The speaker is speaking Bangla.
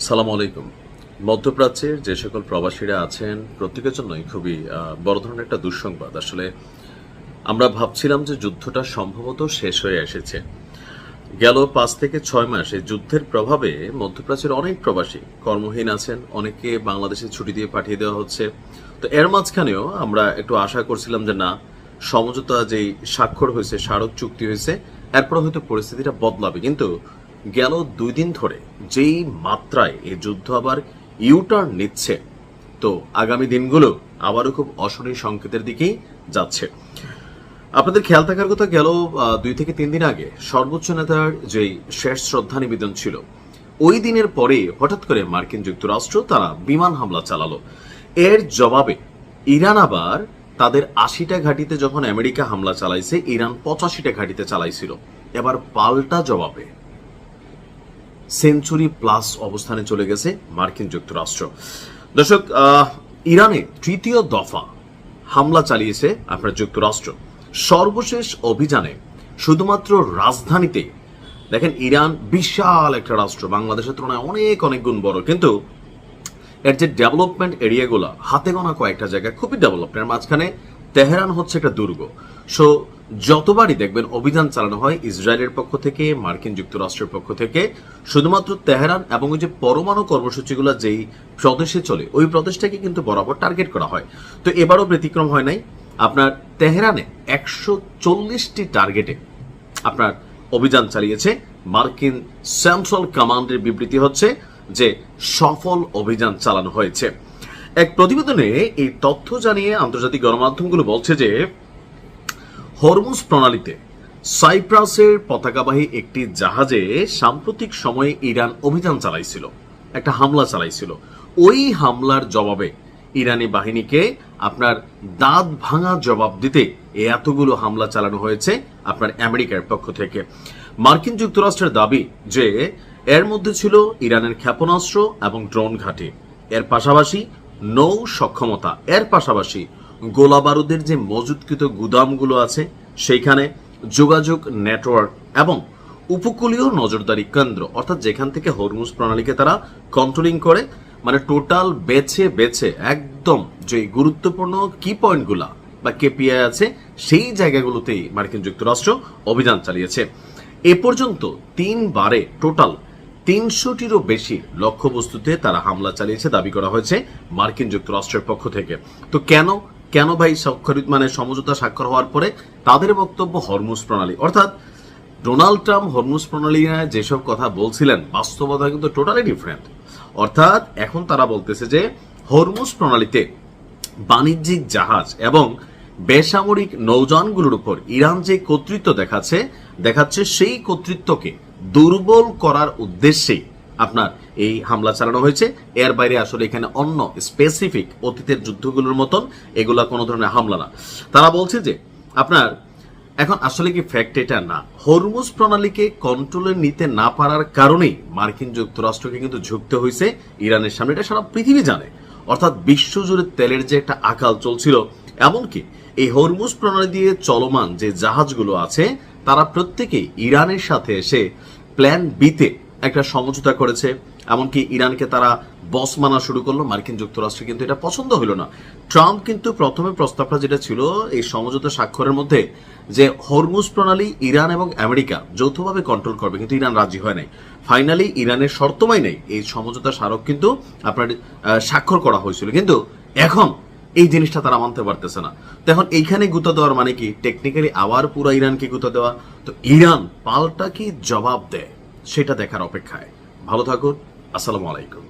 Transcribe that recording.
সালাম আলাইকুম। মধ্যপ্রাচ্যের যে সকল প্রবাসীরা আছেন প্রত্যেকের জন্যই খুবই বড় ধরনের একটা দুঃসংবাদ। আসলে আমরা ভাবছিলাম যে যুদ্ধটা সম্ভবত শেষ হয়ে এসেছে। গেল ৫ থেকে ৬ মাস এই যুদ্ধের প্রভাবে মধ্যপ্রাচ্যের অনেক প্রবাসী কর্মহীন আছেন, অনেককে বাংলাদেশে ছুটি দিয়ে পাঠিয়ে দেওয়া হচ্ছে। তো এর মাঝখানেও আমরা একটু আশা করছিলাম যে না, সমঝোতা যেই স্বাক্ষর হয়েছে, স্মারক চুক্তি হয়েছে, এরপর হয়তো পরিস্থিতিটা বদলাবে। কিন্তু গেল ২ দিন ধরে যেই মাত্রায় এই যুদ্ধ আবার ইউটার্ন নিচ্ছে, তো আগামী দিনগুলো আবারও খুব অশনি সংকেতের দিকেই যাচ্ছে। আপনাদের খেয়াল থাকার কথা, গেল ২ থেকে ৩ দিন আগে সর্বোচ্চ নেতার যেই শেষ শ্রদ্ধা নিবেদন ছিল, ওই দিনের পরে হঠাৎ করে মার্কিন যুক্তরাষ্ট্র তারা বিমান হামলা চালালো। এর জবাবে ইরান আবার তাদের ৮০টা ঘাঁটিতে যখন আমেরিকা হামলা চালাইছে, ইরান ৮৫টা ঘাঁটিতে চালাইছিল। এবার পাল্টা জবাবে সেঞ্চুরি প্লাস অবস্থানে চলে গেছে মার্কিন যুক্তরাষ্ট্র। দর্শক, ইরানে তৃতীয় দফা হামলা চালিয়েছে আপনার যুক্তরাষ্ট্র। সর্বশেষ অভিযানে শুধুমাত্র রাজধানীতে দেখেন, ইরান বিশাল একটা রাষ্ট্র, বাংলাদেশের তুলনায় অনেক অনেক গুণ বড়, কিন্তু এর যে ডেভেলপমেন্ট এরিয়াগুলো হাতে গোনা কয়েকটা জায়গা খুবই ডেভেলপমেন্ট, মাঝখানে তেহরান হচ্ছে একটা দুর্গ। সো যতবারই দেখবেন অভিযান চালানো হয় ইসরায়েলের পক্ষ থেকে, মার্কিন যুক্তরাষ্ট্রের পক্ষ থেকে, শুধুমাত্র তেহরান এবং ওই যে পরমাণু কর্মসূচিগুলো যেই প্রদেশে চলে ওই প্রদেশটাকে কিন্তু বরাবর টার্গেট করা হয়। তো এবারও ব্যতিক্রম হয় নাই। আপনার তেহরানে ১৪০টি টার্গেটে আপনার অভিযান চালিয়েছে মার্কিন সেন্ট্রাল কমান্ডের বিবৃতি হচ্ছে যে সফল অভিযান চালানো হয়েছে। এক প্রতিবেদনে এই তথ্য জানিয়ে আন্তর্জাতিক গণমাধ্যমগুলো বলছে যে হরমুজ প্রণালীতে সাইপ্রাসের পতাকাবাহী একটি জাহাজে সাম্প্রতিক সময়ে ইরান অভিযান চালাইছিল, একটা হামলা চালাইছিল। ওই হামলার জবাবে ইরানি বাহিনীকে আপনার দাঁত ভাঙা জবাব দিতে এতগুলো হামলা চালানো হয়েছে আপনার আমেরিকার পক্ষ থেকে। মার্কিন যুক্তরাষ্ট্রের দাবি যে এর মধ্যে ছিল ইরানের ক্ষেপণাস্ত্র এবং ড্রোন ঘাঁটি, এর পাশাপাশি নৌ সক্ষমতা, এর পাশাপাশি গোলা বারুদের যে মজুতকৃত গুদামগুলো আছে সেইখানে যোগাযোগ নেটওয়ার্ক এবং উপকূলীয় নজরদারি কেন্দ্র, অর্থাৎ যেখান থেকে হরমুজ প্রণালীকে তারা কন্ট্রোলিং করে, মানে টোটাল বেছে বেছে একদম যে গুরুত্বপূর্ণ কি পয়েন্টগুলা বা কেপিআই আছে সেই জায়গাগুলোতেই মার্কিন যুক্তরাষ্ট্র অভিযান চালিয়েছে। এ পর্যন্ত ৩ বারে টোটাল ৩০০টিরও বেশি লক্ষ্যবস্তুতে তারা হামলা চালিয়েছে দাবি করা হয়েছে মার্কিন যুক্তরাষ্ট্রের পক্ষ থেকে। তো কেন ভাই স্বাক্ষরিত মানে সমঝোতা স্বাক্ষর হওয়ার পরে তাদের বক্তব্য হরমুজ প্রণালী, অর্থাৎ ডোনাল্ড ট্রাম্প হরমুজ প্রণালী যেসব কথা বলছিলেন বাস্তবতা কিন্তু টোটালি ডিফারেন্ট। অর্থাৎ এখন তারা বলতেছে যে হরমুজ প্রণালীতে বাণিজ্যিক জাহাজ এবং বেসামরিক নৌযানগুলোর উপর ইরান যে কর্তৃত্ব দেখাচ্ছে সেই কর্তৃত্বকে দুর্বল করার উদ্দেশ্যেই আপনার এই হামলা চালানো হয়েছে। এর বাইরে আসলে এখানে অন্য স্পেসিফিক অতীতের যুদ্ধগুলোর মতন এগুলা কোনো ধরনের হামলা না। তারা বলছে যে আপনার এখন আসলে কি ফ্যাক্ট এটা না, হরমুজ প্রণালীকে কন্ট্রোলে নিতে না পারার কারণেই মার্কিন যুক্তরাষ্ট্রকে কিন্তু ঝুঁকতে হয়েছে ইরানের সামনে, এটা সারা পৃথিবী জানে। অর্থাৎ বিশ্বজুড়ে তেলের যে একটা আকাল চলছিল, এমনকি এই হরমুজ প্রণালী দিয়ে চলমান যে জাহাজগুলো আছে তারা প্রত্যেকেই ইরানের সাথে এসে প্ল্যান বিতে একটা সমঝোতা করেছে, এমনকি ইরানকে তারা বস মানা শুরু করলো। মার্কিন যুক্তরাষ্ট্র কিন্তু এটা পছন্দ হলো না। ট্রাম্প কিন্তু প্রথমে প্রস্তাবটা যেটা ছিল এই সমঝোতা স্বাক্ষরের মধ্যে যে হরমুজ প্রণালী ইরান এবং আমেরিকা যৌথভাবে কন্ট্রোল করবে, কিন্তু ইরান রাজি হয় নাই। ফাইনালি ইরানের শর্তমাই নেই এই সমঝোতা স্মারক কিন্তু আপনার স্বাক্ষর করা হয়েছিল, কিন্তু এখন এই জিনিসটা তারা মানতে পারতেছে না। তো এখন এইখানে গুঁতা দেওয়ার মানে কি, টেকনিক্যালি আবার পুরো ইরানকে গুঁতা দেওয়া। তো ইরান পাল্টা কি জবাব দেয় সেটা দেখার অপেক্ষায়। ভালো থাকুন, আসসালামু আলাইকুম।